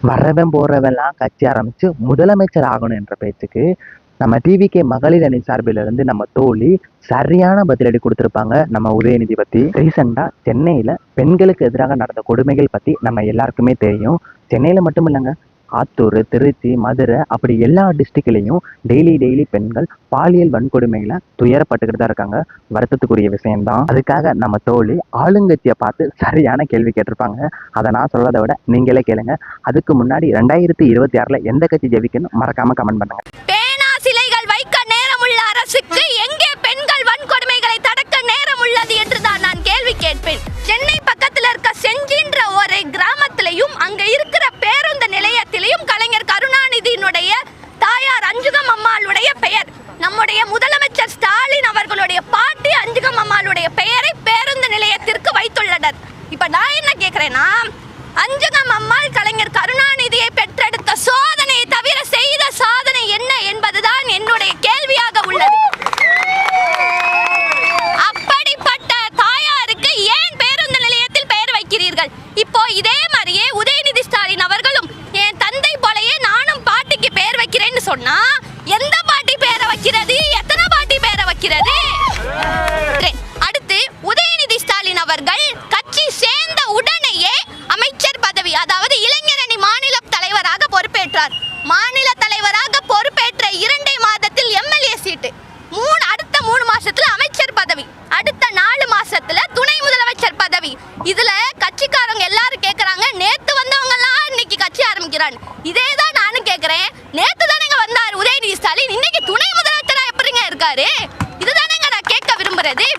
வரவன் போறவெல்லாம் கட்சி ஆரம்பிச்சு முதலமைச்சர் ஆகணும் என்ற பேச்சுக்கு நம்ம டிவிகே மகளிர் அணி சார்பிலிருந்து நம்ம தோழி சரியான பதிலடி கொடுத்திருப்பாங்க. நம்ம உதயநிதி பத்தி ரீசெண்டா சென்னையில பெண்களுக்கு எதிராக நடந்த கொடுமைகள் பத்தி நம்ம எல்லாருக்குமே தெரியும். சென்னையில மட்டும் இல்லைங்க, ஆத்தூர், திருச்சி, மதுரை அப்படி எல்லா டிஸ்ட்ரிக்ட்லையும் டெய்லி பெண்கள் பாலியல் வன்கொடுமையில துயரப்பட்டுக்கிட்டு தான் இருக்காங்க. வருத்தத்துக்குரிய விஷயம்தான். அதுக்காக நம்ம தோழி ஆளுங்கட்சியை பார்த்து சரியான கேள்வி கேட்டிருப்பாங்க. அதை நான் சொல்றதை விட நீங்களே கேளுங்க. அதுக்கு முன்னாடி 2026ல எந்த கட்சி ஜெயிக்கணும் மறக்காம கமெண்ட் பண்ணுங்க. பேனா சிலைகள் வைக்க நேரமுள்ள அரசுக்கு எங்கே பெண்கள் வன்கொடுமைகளை தடுக்க நேரம் உள்ளது என்று தான் நான் கேள்வி கேட்பேன். சென்னை பக்கத்துல இருக்க செஞ்சின்ற ஒரு கிராமத்திலையும் அங்க இருக்கிற பேருந்து நிலையத்திலையும் கலைஞர் கருணாநிதியினுடைய தாயார் அஞ்சுகம் அம்மாளுடைய பெயர், நம்முடைய முதலமைச்சர் ஸ்டாலின் அவர்களுடைய பாட்டி அஞ்சுகம் அம்மாளுடைய பெயரை பேருந்து நிலையத்திற்கு வைத்துள்ளனர். இப்ப நான் என்ன கேட்கிறேன்னா, அஞ்சுகம் அம்மாள் கலைஞர் கருணாநிதியை பெற்றெடுத்த சோதனையை தவிர செய்த சாதனை என்ன என்பதுதான் என்னுடைய கேள்வியாக உள்ளது. அப்படிப்பட்ட தாயாருக்கு ஏன் பேருந்து நிலையத்தில் பெயர் வைக்கிறீர்கள்? இப்போ இதே